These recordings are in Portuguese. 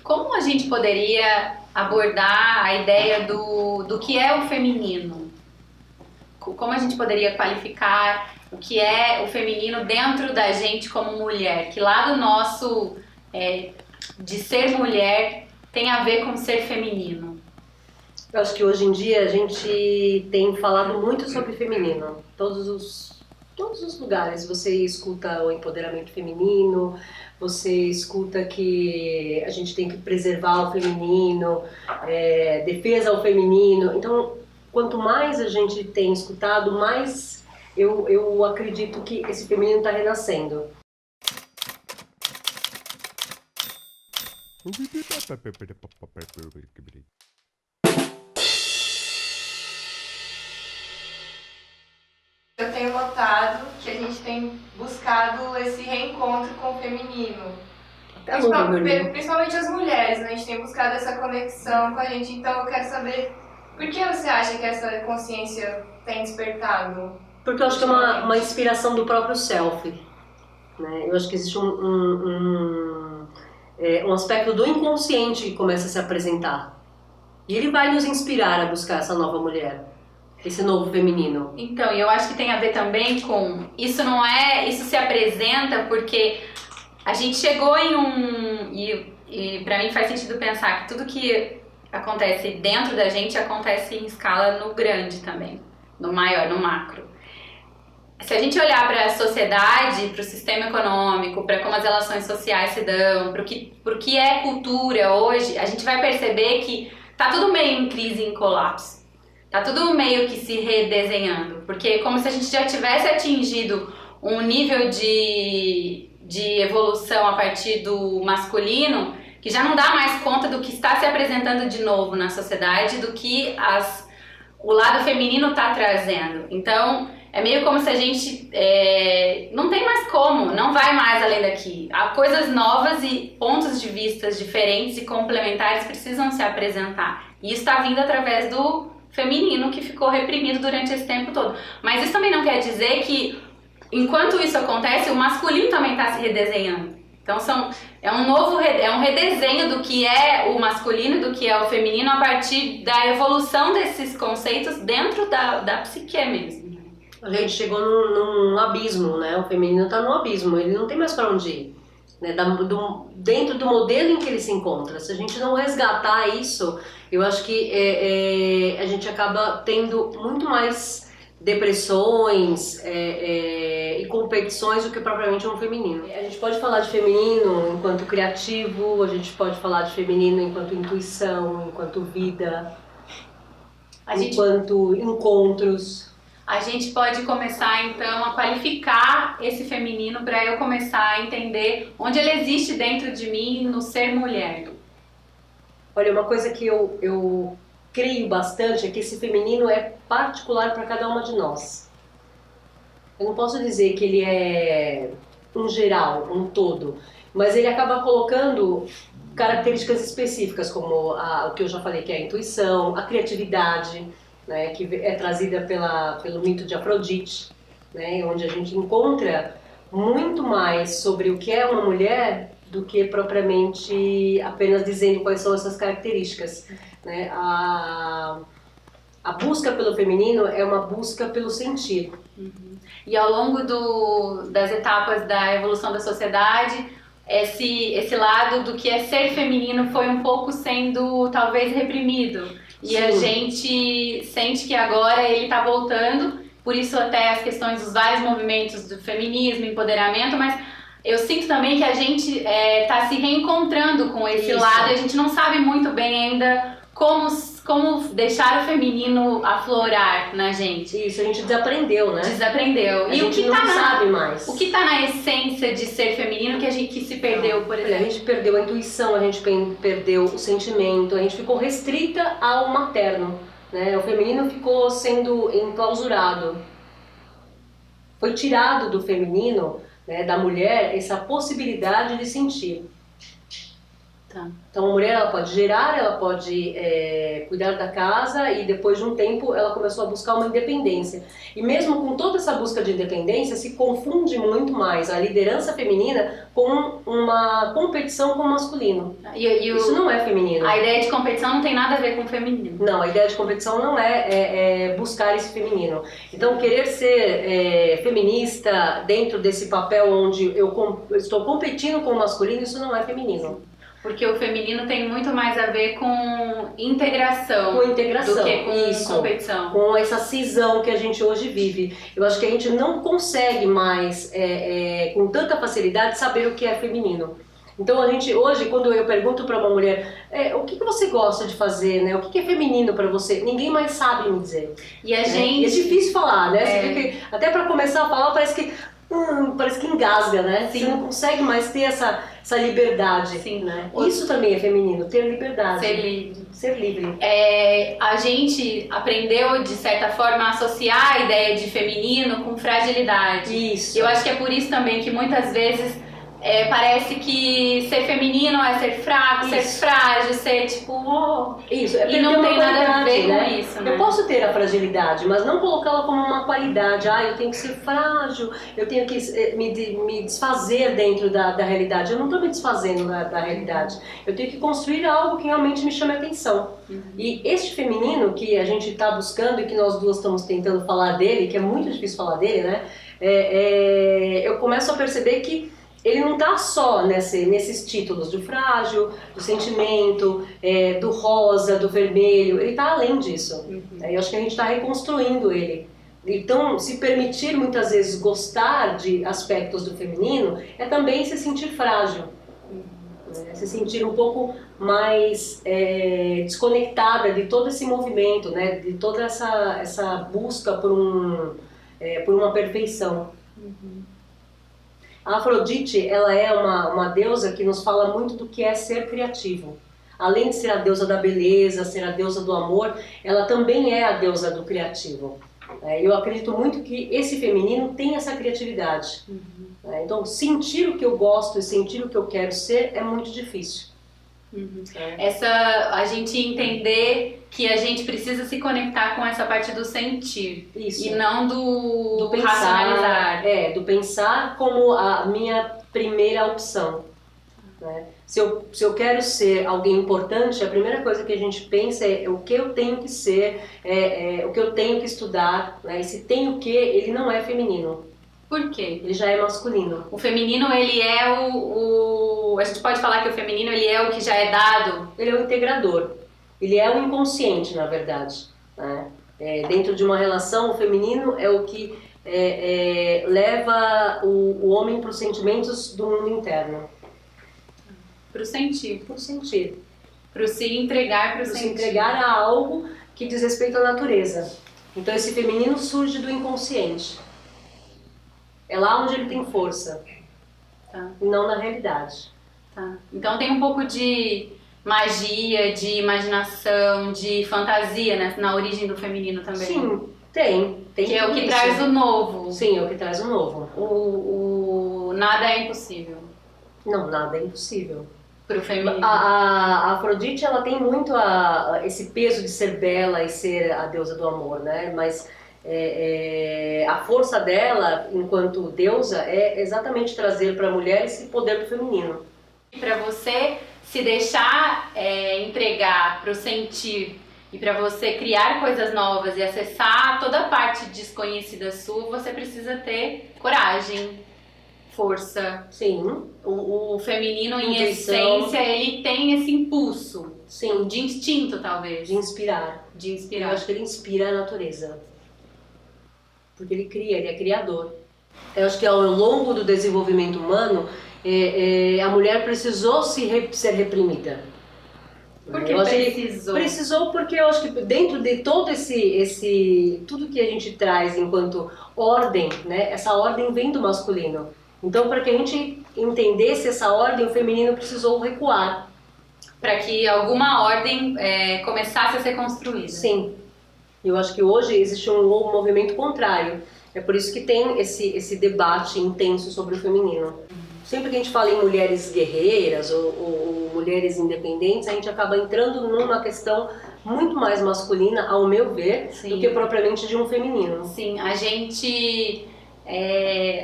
Como a gente poderia abordar a ideia do que é o feminino? Como a gente poderia qualificar o que é o feminino dentro da gente como mulher? Que lado nosso de ser mulher tem a ver com ser feminino? Eu acho que hoje em dia a gente tem falado muito sobre feminino. Todos os lugares você escuta o empoderamento feminino, você escuta que a gente tem que preservar o feminino, defesa ao feminino. Então, quanto mais a gente tem escutado, mais eu acredito que esse feminino está renascendo. Eu tenho notado que a gente tem buscado esse reencontro com o feminino. Principalmente as mulheres, né? A gente tem buscado essa conexão com a gente. Então eu quero saber, por que você acha que essa consciência tem despertado? Porque eu acho que é uma inspiração do próprio self, né? Eu acho que existe um aspecto do inconsciente que começa a se apresentar. E ele vai nos inspirar a buscar essa nova mulher, esse novo feminino. Então, eu acho que tem a ver também com... Isso se apresenta porque a gente chegou em um... E pra mim faz sentido pensar que tudo que acontece dentro da gente acontece em escala no grande também, no maior, no macro. Se a gente olhar para a sociedade, para o sistema econômico, para como as relações sociais se dão, para o que é cultura hoje, a gente vai perceber que tá tudo meio em crise, em colapso. Tá tudo meio que se redesenhando, porque é como se a gente já tivesse atingido um nível de evolução a partir do masculino que já não dá mais conta do que está se apresentando de novo na sociedade, do que o lado feminino está trazendo. Então, é meio como se a gente não tem mais como, não vai mais além daqui. Há coisas novas e pontos de vista diferentes e complementares precisam se apresentar. E isso está vindo através do feminino que ficou reprimido durante esse tempo todo. Mas isso também não quer dizer que, enquanto isso acontece, o masculino também está se redesenhando. Então é um redesenho do que é o masculino e do que é o feminino a partir da evolução desses conceitos dentro da psique mesmo. A gente chegou num abismo, né? O feminino está num abismo, ele não tem mais para onde ir, né? Dentro do modelo em que ele se encontra. Se a gente não resgatar isso, eu acho que a gente acaba tendo muito mais depressões e competições do que propriamente um feminino. A gente pode falar de feminino enquanto criativo, a gente pode falar de feminino enquanto intuição, enquanto vida, enquanto encontros. A gente pode começar então a qualificar esse feminino para eu começar a entender onde ele existe dentro de mim no ser mulher. Olha, uma coisa que eu creio bastante é que esse feminino é particular para cada uma de nós. Eu não posso dizer que ele é um geral, um todo, mas ele acaba colocando características específicas, como o que eu já falei, que é a intuição, a criatividade, né, que é trazida pelo mito de Afrodite, né, onde a gente encontra muito mais sobre o que é uma mulher do que propriamente apenas dizendo quais são essas características, né? A busca pelo feminino é uma busca pelo sentir. Uhum. E ao longo das etapas da evolução da sociedade, esse lado do que é ser feminino foi um pouco sendo talvez reprimido. E sim, a gente sente que agora ele está voltando, por isso até as questões dos vários movimentos do feminismo, empoderamento, mas eu sinto também que a gente está se reencontrando com esse lado e a gente não sabe muito bem ainda como deixar o feminino aflorar na gente. Isso, a gente desaprendeu, né? Desaprendeu. A gente não sabe mais. O que está na essência de ser feminino que se perdeu, por exemplo? A gente perdeu a intuição, a gente perdeu o sentimento, a gente ficou restrita ao materno, né? O feminino ficou sendo enclausurado. Foi tirado do feminino, né, da mulher, essa possibilidade de sentir. Tá. Então a mulher ela pode gerar, ela pode cuidar da casa e depois de um tempo ela começou a buscar uma independência. E mesmo com toda essa busca de independência se confunde muito mais a liderança feminina com uma competição com o masculino. Isso não é feminino. A ideia de competição não tem nada a ver com o feminino. Não, a ideia de competição não é buscar esse feminino. Então querer ser feminista dentro desse papel onde eu estou competindo com o masculino, isso não é feminino. Porque o feminino tem muito mais a ver com integração, do que com competição. Com essa cisão que a gente hoje vive. Eu acho que a gente não consegue mais, com tanta facilidade, saber o que é feminino. Então a gente, hoje, quando eu pergunto para uma mulher, o que você gosta de fazer, né? O que é feminino para você? Ninguém mais sabe me dizer. E a gente... É difícil falar, né? Você vê que, até para começar a falar parece que engasga, né? Sim. Você não consegue mais ter essa liberdade. Sim. Né? Isso também é feminino, ter liberdade. Ser livre. Ser livre. A gente aprendeu, de certa forma, a associar a ideia de feminino com fragilidade. Isso. Eu acho que é por isso também que muitas vezes parece que ser feminino é ser fraco, Isso. ser frágil, ser tipo... Isso, e não tem nada a ver né? com isso, né? Eu posso ter a fragilidade, mas não colocá-la como uma qualidade. Eu tenho que ser frágil, eu tenho que me desfazer dentro da realidade. Eu não estou me desfazendo da realidade. Eu tenho que construir algo que realmente me chame a atenção. E este feminino que a gente está buscando e que nós duas estamos tentando falar dele, que é muito difícil falar dele, né? Eu começo a perceber que ele não está só nesses títulos do frágil, do sentimento, do rosa, do vermelho, ele está além disso. Eu acho que a gente está reconstruindo ele. Então, se permitir muitas vezes gostar de aspectos do feminino é também se sentir frágil, se sentir um pouco mais desconectada de todo esse movimento, né? De toda essa busca por uma perfeição. A Afrodite, ela é uma deusa que nos fala muito do que é ser criativo. Além de ser a deusa da beleza, ser a deusa do amor, ela também é a deusa do criativo. Eu acredito muito que esse feminino tem essa criatividade. Então, sentir o que eu gosto e sentir o que eu quero ser é muito difícil. A gente entender que a gente precisa se conectar com essa parte do sentir. Isso. E não do pensar, racionalizar. Do pensar como a minha primeira opção. Né? Se eu quero ser alguém importante, a primeira coisa que a gente pensa é o que eu tenho que ser, o que eu tenho que estudar. Né? E se tem o que, ele não é feminino. Por quê? Ele já é masculino. O feminino, ele é a gente pode falar que o feminino, ele é o que já é dado? Ele é o integrador. Ele é o inconsciente, na verdade. Né? Dentro de uma relação, o feminino é o que leva o homem para os sentimentos do mundo interno. Para o sentir. Para o sentir. Para o se entregar, para o sentir. Se entregar a algo que diz respeito à natureza. Então esse feminino surge do inconsciente. É lá onde ele tem força. Tá. E não na realidade. Tá. Então tem um pouco de magia, de imaginação, de fantasia, né? Na origem do feminino também. Sim, tem que é o que isso. traz o novo. Sim, é o que traz o novo. O nada é impossível. Não, nada é impossível. Pro feminino. A Afrodite, ela tem muito esse peso de ser bela e ser a deusa do amor, né? Mas a força dela, enquanto deusa, é exatamente trazer para a mulher esse poder do feminino. Para você se deixar entregar para o sentir e para você criar coisas novas e acessar toda a parte desconhecida sua, você precisa ter coragem, força. Sim. O feminino, em intuição. essência, ele tem esse impulso. Sim. De instinto, talvez. De inspirar. De Eu inspirar. acho que ele inspira a natureza. Porque ele cria, ele é criador. Eu acho que ao longo do desenvolvimento humano, a mulher precisou ser reprimida. Por que precisou? Precisou porque eu acho que dentro de todo tudo que a gente traz enquanto ordem, né, essa ordem vem do masculino. Então, para que a gente entendesse essa ordem, o feminino precisou recuar. Para que alguma ordem começasse a ser construída. Sim. Eu acho que hoje existe um movimento contrário. É por isso que tem esse debate intenso sobre o feminino. sempre que a gente fala em mulheres guerreiras ou mulheres independentes, a gente acaba entrando numa questão muito mais masculina, ao meu ver, Sim. do que propriamente de um feminino. Sim, a gente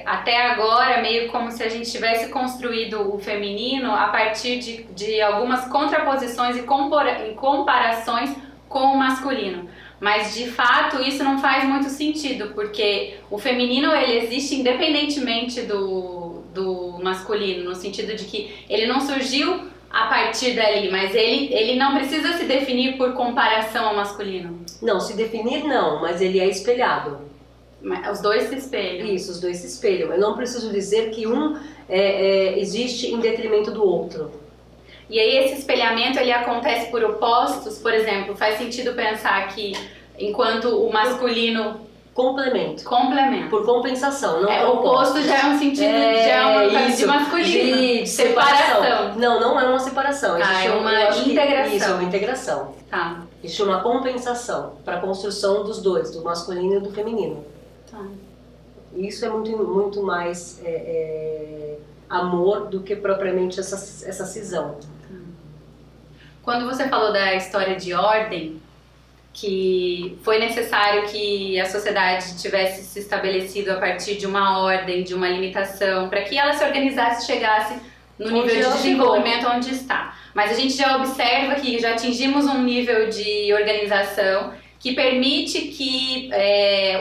até agora meio como se a gente tivesse construído o feminino a partir de algumas contraposições e comparações com o masculino. Mas de fato isso não faz muito sentido, porque o feminino ele existe independentemente do masculino, no sentido de que ele não surgiu a partir dali, mas ele não precisa se definir por comparação ao masculino. Não, se definir não, mas ele é espelhado. Os dois se espelham. Isso, os dois se espelham. Eu não preciso dizer que um existe em detrimento do outro. E aí esse espelhamento ele acontece por opostos, por exemplo, faz sentido pensar que enquanto o masculino complemento. Por compensação, não o oposto já é um sentido, já é uma coisa de masculino. De separação. Não é uma separação. É uma integração. Isso, é uma integração. Tá. Existe uma compensação para a construção dos dois, do masculino e do feminino. Tá. Isso é muito mais amor do que propriamente essa cisão. Quando você falou da história de ordem, que foi necessário que a sociedade tivesse se estabelecido a partir de uma ordem, de uma limitação, para que ela se organizasse e chegasse no nível de desenvolvimento onde está. Mas a gente já observa que já atingimos um nível de organização que permite que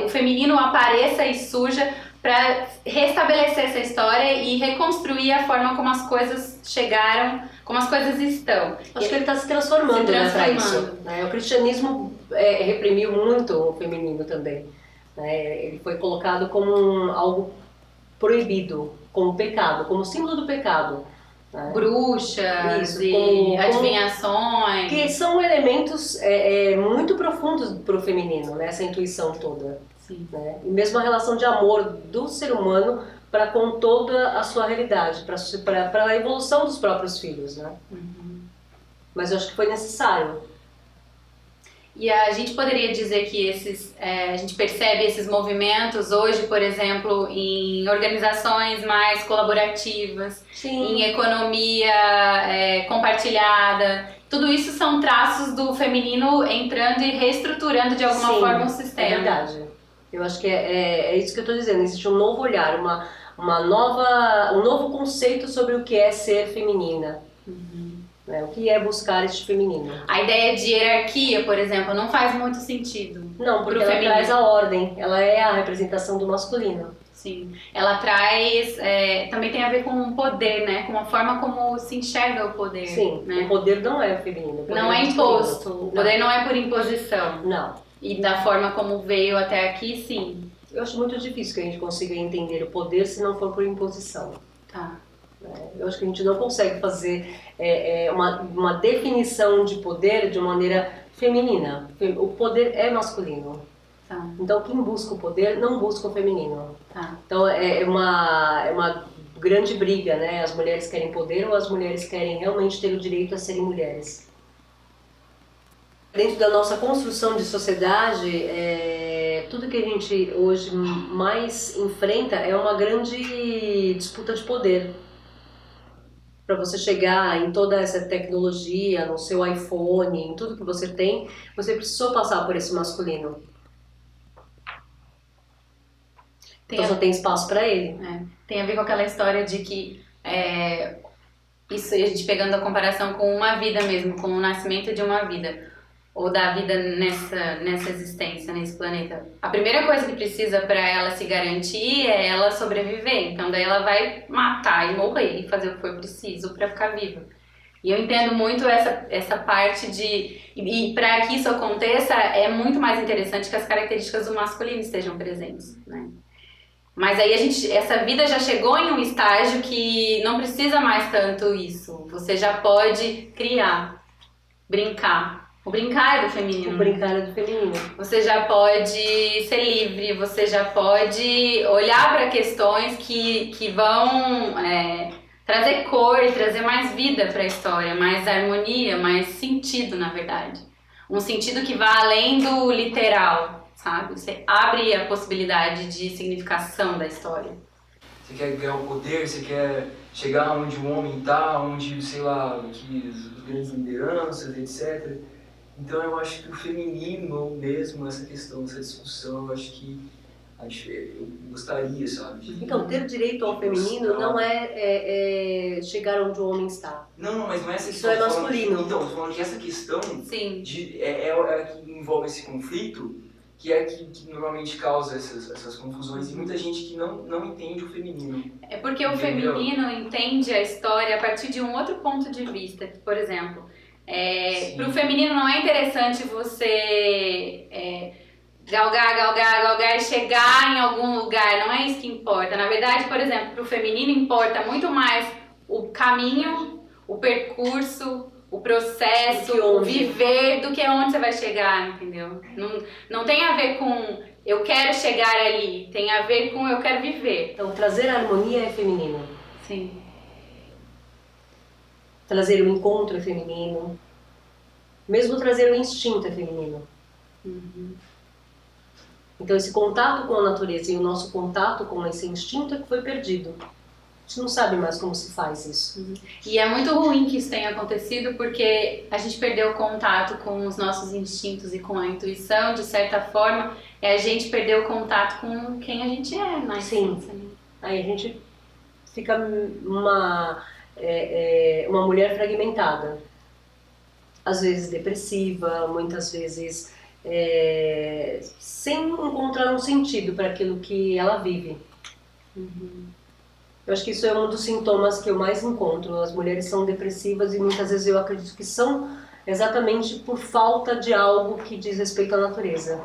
o feminino apareça e surja para restabelecer essa história e reconstruir a forma como as coisas chegaram, como as coisas estão. Acho que ele está se transformando. Para isso. O cristianismo reprimiu muito o feminino também. Ele foi colocado como algo proibido, como pecado, como símbolo do pecado. Bruxas e adivinhações. Que são elementos muito profundos para o feminino, essa intuição toda. Sim. E mesmo a relação de amor do ser humano para com toda a sua realidade, para a evolução dos próprios filhos. Uhum. Mas eu acho que foi necessário. E a gente poderia dizer que a gente percebe esses movimentos hoje, por exemplo, em organizações mais colaborativas, Sim. em economia compartilhada. Tudo isso são traços do feminino entrando e reestruturando de alguma forma o sistema. É verdade. Eu acho que é isso que eu estou dizendo. Existe um novo olhar, um novo conceito sobre o que é ser feminina. Uhum. O que é buscar este feminino. A ideia de hierarquia, por exemplo, não faz muito sentido. Não, porque ela traz a ordem. Ela é a representação do masculino. Sim. Ela traz... também tem a ver com o poder, né? Com a forma como se enxerga o poder. Sim, né? O poder não é feminino. Não é imposto. O poder não é por imposição. Não. E da forma como veio até aqui, sim. Eu acho muito difícil que a gente consiga entender o poder se não for por imposição. Tá. Eu acho que a gente não consegue fazer uma definição de poder de uma maneira feminina. O poder é masculino. Tá. Então quem busca o poder não busca o feminino. Tá. Então é uma grande briga, né? As mulheres querem poder ou as mulheres querem realmente ter o direito a serem mulheres. Dentro da nossa construção de sociedade, tudo que a gente hoje mais enfrenta é uma grande disputa de poder. Para você chegar em toda essa tecnologia, no seu iPhone, em tudo que você tem, você precisou passar por esse masculino. Então só tem espaço para ele. Tem a ver com aquela história de que isso a gente pegando a comparação com uma vida mesmo, com o nascimento de uma vida. Ou da vida nessa existência, nesse planeta. A primeira coisa que precisa para ela se garantir é ela sobreviver. Então daí ela vai matar e morrer e fazer o que for preciso para ficar viva. E eu entendo muito essa parte de... E para que isso aconteça, é muito mais interessante que as características do masculino estejam presentes, né? Mas aí essa vida já chegou em um estágio que não precisa mais tanto isso. Você já pode criar, brincar. O brincar é do feminino. O brincar é do feminino. Você já pode ser livre, você já pode olhar para questões que vão trazer cor, trazer mais vida para a história, mais harmonia, mais sentido, na verdade. Um sentido que vá além do literal, sabe? Você abre a possibilidade de significação da história. Você quer ganhar o poder, você quer chegar onde o homem está, onde, sei lá, que as grandes lideranças, etc. Então eu acho que o feminino mesmo, essa questão, essa discussão, eu acho que eu gostaria, sabe? Então, ter direito ao feminino não é chegar onde o homem está. Não, mas não é essa Isso questão. é masculino. Então, eu tô falando que essa questão Sim. é a que envolve esse conflito, que é que normalmente causa essas confusões, e muita gente que não entende o feminino. É porque o feminino entende a história a partir de um outro ponto de vista. Por exemplo, para o feminino não é interessante você galgar e chegar em algum lugar, não é isso que importa. Na verdade, por exemplo, para o feminino importa muito mais o caminho, o percurso, o processo, o viver, do que onde você vai chegar, entendeu? Não tem a ver com eu quero chegar ali, tem a ver com eu quero viver. Então, trazer a harmonia é feminino. Sim. Trazer o encontro é feminino. Mesmo trazer o instinto é feminino. Uhum. Então, esse contato com a natureza e o nosso contato com esse instinto é que foi perdido. A gente não sabe mais como se faz isso. Uhum. E é muito ruim que isso tenha acontecido, porque a gente perdeu o contato com os nossos instintos e com a intuição, de certa forma, e a gente perdeu o contato com quem a gente é, na essência. Né? Aí a gente fica uma mulher fragmentada. Às vezes depressiva, muitas vezes sem encontrar um sentido para aquilo que ela vive. Uhum. Eu acho que isso é um dos sintomas que eu mais encontro. As mulheres são depressivas e muitas vezes eu acredito que são exatamente por falta de algo que diz respeito à natureza.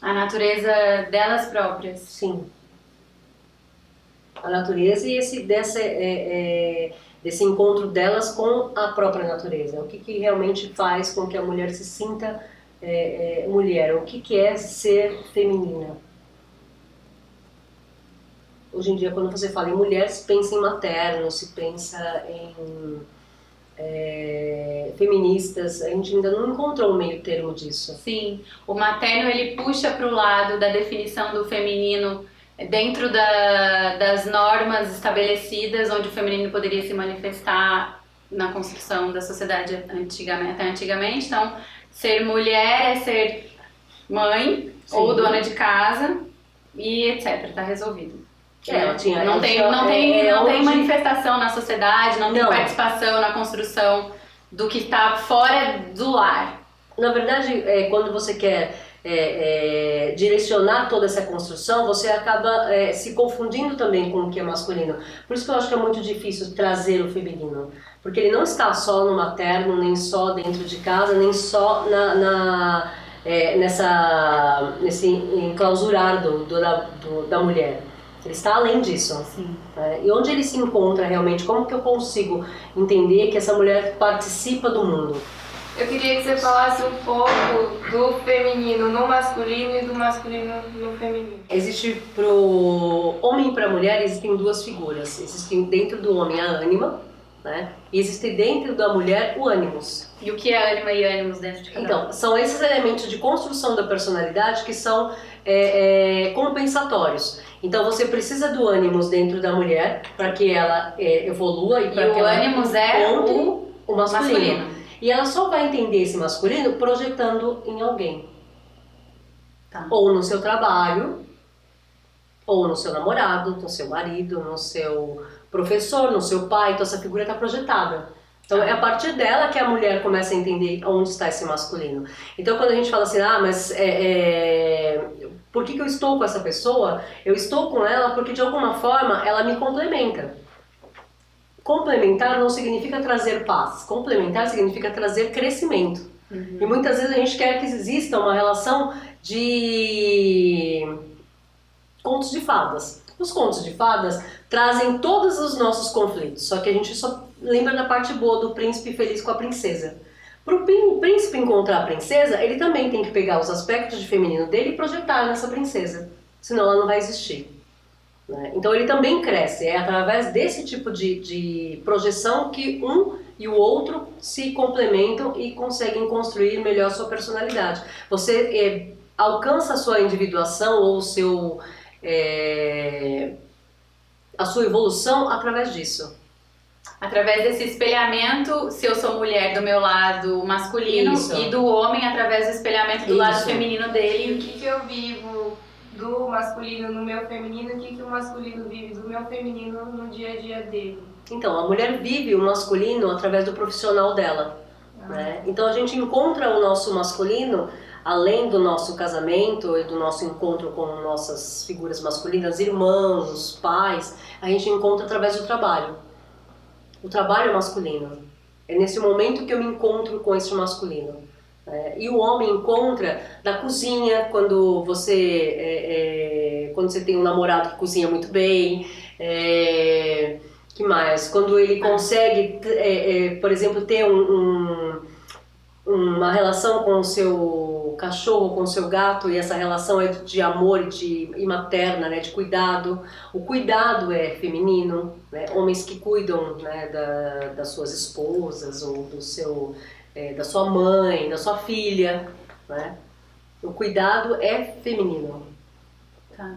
A natureza delas próprias. Sim. A natureza e desse encontro delas com a própria natureza. O que realmente faz com que a mulher se sinta mulher? O que é ser feminina? Hoje em dia, quando você fala em mulher, se pensa em materno, se pensa em feministas. A gente ainda não encontrou um meio termo disso. Sim, o materno ele puxa para o lado da definição do feminino dentro das normas estabelecidas, onde o feminino poderia se manifestar na construção da sociedade até antigamente. Então, ser mulher é ser mãe, sim, ou dona de casa e etc. Está resolvido. Não tem manifestação na sociedade, não tem participação na construção do que está fora do lar. Na verdade, quando você quer direcionar toda essa construção, você acaba se confundindo também com o que é masculino. Por isso que eu acho que é muito difícil trazer o feminino. Porque ele não está só no materno, nem só dentro de casa, nem só nesse enclausurar da mulher. Ele está além disso. Sim. E onde ele se encontra realmente? Como que eu consigo entender que essa mulher participa do mundo? Eu queria que você falasse um pouco do feminino no masculino e do masculino no feminino. Existe pro homem e para a mulher existem duas figuras. Existem dentro do homem a ânima, né? E existe dentro da mulher o ânimos. E o que é ânima e ânimos dentro de cada um? Então, são esses elementos de construção da personalidade que são compensatórios. Então você precisa do ânimos dentro da mulher para que ela evolua e para que ela encontre o masculino. E ela só vai entender esse masculino projetando em alguém. Tá. Ou no seu trabalho, ou no seu namorado, no seu marido, no seu professor, no seu pai. Então essa figura está projetada. Então é a partir dela que a mulher começa a entender onde está esse masculino. Então quando a gente fala assim, mas por que eu estou com essa pessoa? Eu estou com ela porque de alguma forma ela me complementa. Complementar não significa trazer paz. Complementar significa trazer crescimento. Uhum. E muitas vezes a gente quer que exista uma relação de contos de fadas. Os contos de fadas trazem todos os nossos conflitos, só que a gente só lembra da parte boa do príncipe feliz com a princesa. Para o príncipe encontrar a princesa, ele também tem que pegar os aspectos de feminino dele e projetar nessa princesa, senão ela não vai existir. Né? Então ele também cresce, é através desse tipo de projeção que um e o outro se complementam e conseguem construir melhor sua personalidade. Você alcança a sua individuação ou o seu a sua evolução através disso. Através desse espelhamento, se eu sou mulher do meu lado masculino Isso. e do homem através do espelhamento do lado feminino E dele. o que eu vivo do masculino no meu feminino, o que o masculino vive do meu feminino no dia a dia dele. Então, a mulher vive o masculino através do profissional dela. Né? Então a gente encontra o nosso masculino, além do nosso casamento e do nosso encontro com nossas figuras masculinas, irmãos, pais, a gente encontra através do trabalho. O trabalho é masculino. É nesse momento que eu me encontro com esse masculino. E o homem encontra na cozinha, quando você tem um namorado que cozinha muito bem. Que mais? Quando ele consegue, por exemplo, ter uma relação com o seu cachorro, com o seu gato, e essa relação é de amor e materna, né, de cuidado. O cuidado é feminino, né? Homens que cuidam, né, das suas esposas ou da sua mãe, da sua filha, né? O cuidado é feminino. Tá.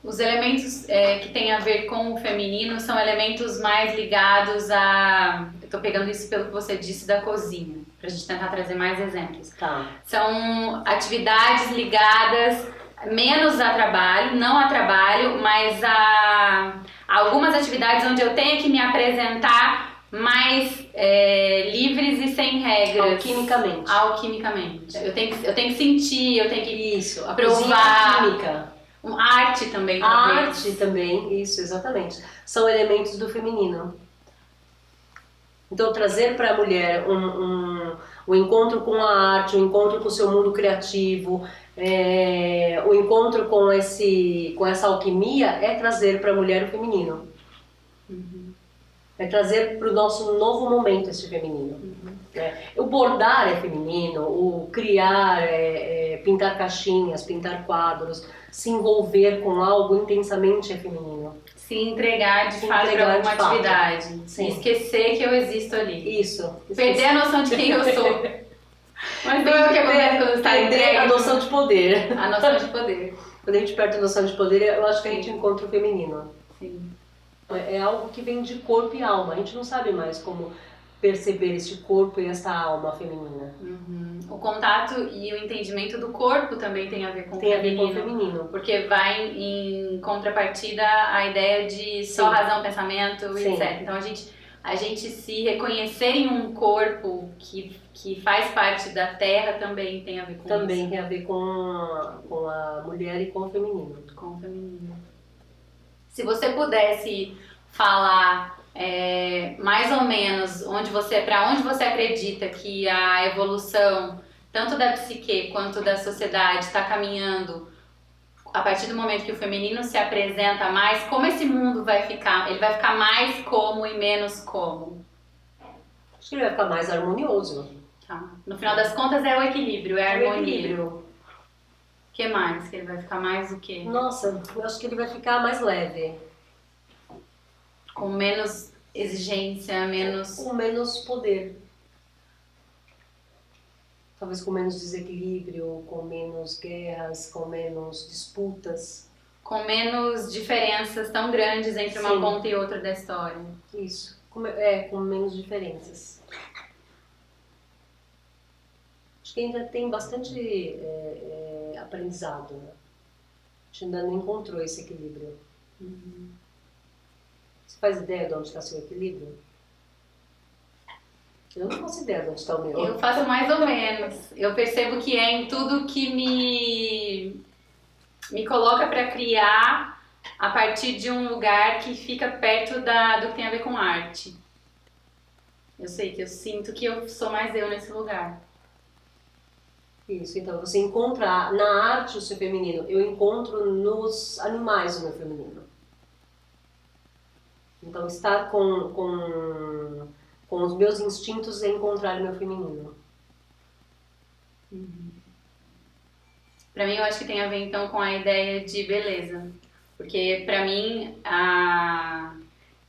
Os elementos que têm a ver com o feminino são elementos mais ligados a... Eu tô pegando isso pelo que você disse da cozinha, pra gente tentar trazer mais exemplos. Tá. São atividades ligadas menos a trabalho, não a trabalho, mas a algumas atividades onde eu tenho que me apresentar mais livres e sem regras. Alquimicamente. Alquimicamente. Eu tenho que sentir, eu tenho que Isso, a provar. química. Arte também. A talvez. arte também, isso, exatamente. São elementos do feminino. Então, trazer para a mulher o encontro com a arte, o encontro com o seu mundo criativo, o encontro com essa alquimia é trazer para a mulher o feminino. Uhum. É trazer para o nosso novo momento esse feminino. Uhum. O bordar é feminino, o criar, pintar caixinhas, pintar quadros, se envolver com algo intensamente é feminino. Se entregar de Se fato para entregar alguma de fato. atividade. Sim. Esquecer que eu existo ali. Isso. Perder a noção de quem eu sou. Mas não é o que acontece quando está Perder entregue. a noção de poder. A noção de poder. Quando a gente perde a noção de poder, eu acho que a gente encontra o feminino. Sim. É algo que vem de corpo e alma. A gente não sabe mais como perceber este corpo e essa alma feminina. Uhum. O contato e o entendimento do corpo também tem a ver com o Tem a ver feminino. com o feminino. Porque vai em contrapartida à ideia de só Sim. razão, pensamento, Sim. etc. Então a gente se reconhecer em um corpo que faz parte da terra também tem a ver com Também isso. tem a ver com a mulher e com o feminino. Com o feminino. Se você pudesse falar mais ou menos para onde você acredita que a evolução tanto da psique quanto da sociedade está caminhando a partir do momento que o feminino se apresenta mais, como esse mundo vai ficar? Ele vai ficar mais como e menos como? Acho que ele vai ficar mais harmonioso. Tá. No final das contas é o equilíbrio, é a É o harmonia. equilíbrio. O que mais? Que ele vai ficar mais o quê? Nossa, eu acho que ele vai ficar mais leve. Com menos exigência, menos... Com menos poder. Talvez com menos desequilíbrio, com menos guerras, com menos disputas. Com menos diferenças tão grandes entre uma Sim. ponta e outra da história. Isso. Com menos diferenças. Acho que ainda tem bastante aprendizado, né? A gente ainda não encontrou esse equilíbrio. Você faz ideia de onde está seu equilíbrio? Eu não faço ideia de onde está o meu. Eu faço mais ou menos. Eu percebo que é em tudo que me coloca para criar a partir de um lugar que fica perto do que tem a ver com arte. Eu sei que eu sinto que eu sou mais eu nesse lugar. Isso, então você encontra na arte o seu feminino. Eu encontro nos animais o meu feminino. Então estar com os meus instintos é encontrar o meu feminino. Pra mim, eu acho que tem a ver então com a ideia de beleza. Porque pra mim,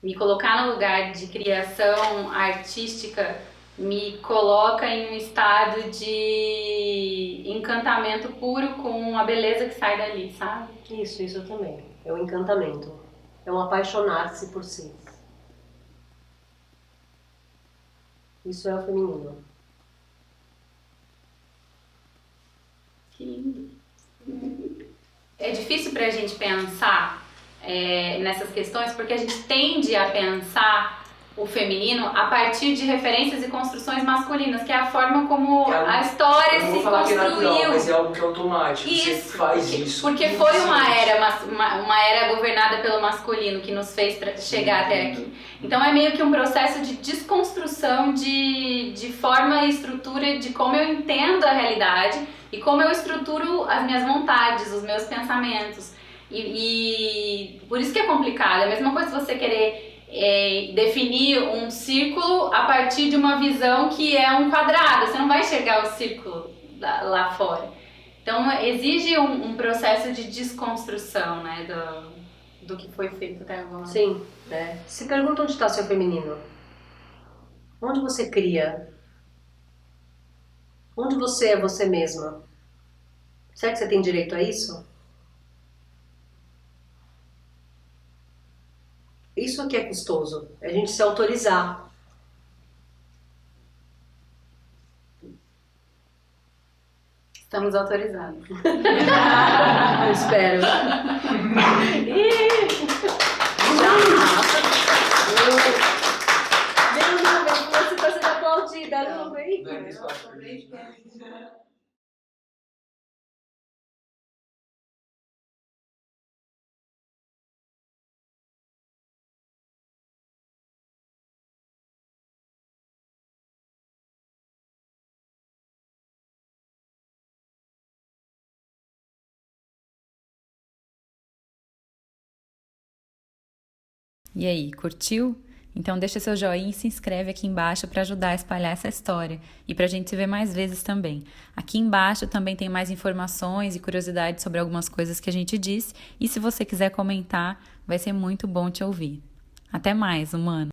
me colocar no lugar de criação artística me coloca em um estado de encantamento puro com a beleza que sai dali, sabe? Isso também. É o encantamento. É um apaixonar-se por si. Isso é o feminino. Que lindo. É difícil pra gente pensar nessas questões porque a gente tende a pensar o feminino a partir de referências e construções masculinas, que é a forma como a história se falar que é natural, construiu. mas é algo que é automático. Você faz isso. Porque foi uma era governada pelo masculino que nos fez chegar até aqui. Então é meio que um processo de desconstrução de forma e estrutura de como eu entendo a realidade e como eu estruturo as minhas vontades, os meus pensamentos. E por isso que é complicado. É a mesma coisa você querer definir um círculo a partir de uma visão que é um quadrado. Você não vai enxergar o círculo lá fora. Então exige um processo de desconstrução, né, do que foi feito até agora. Sim. Se pergunta onde está seu feminino. Onde você cria? Onde você é você mesma? Será que você tem direito a isso? Isso aqui é custoso, é a gente se autorizar. Estamos autorizados. Eu espero. Você está sendo aplaudida, não vem? Não é espaço pra gente. E aí, curtiu? Então deixa seu joinha e se inscreve aqui embaixo para ajudar a espalhar essa história e para a gente se ver mais vezes também. Aqui embaixo também tem mais informações e curiosidades sobre algumas coisas que a gente disse e se você quiser comentar, vai ser muito bom te ouvir. Até mais, humano!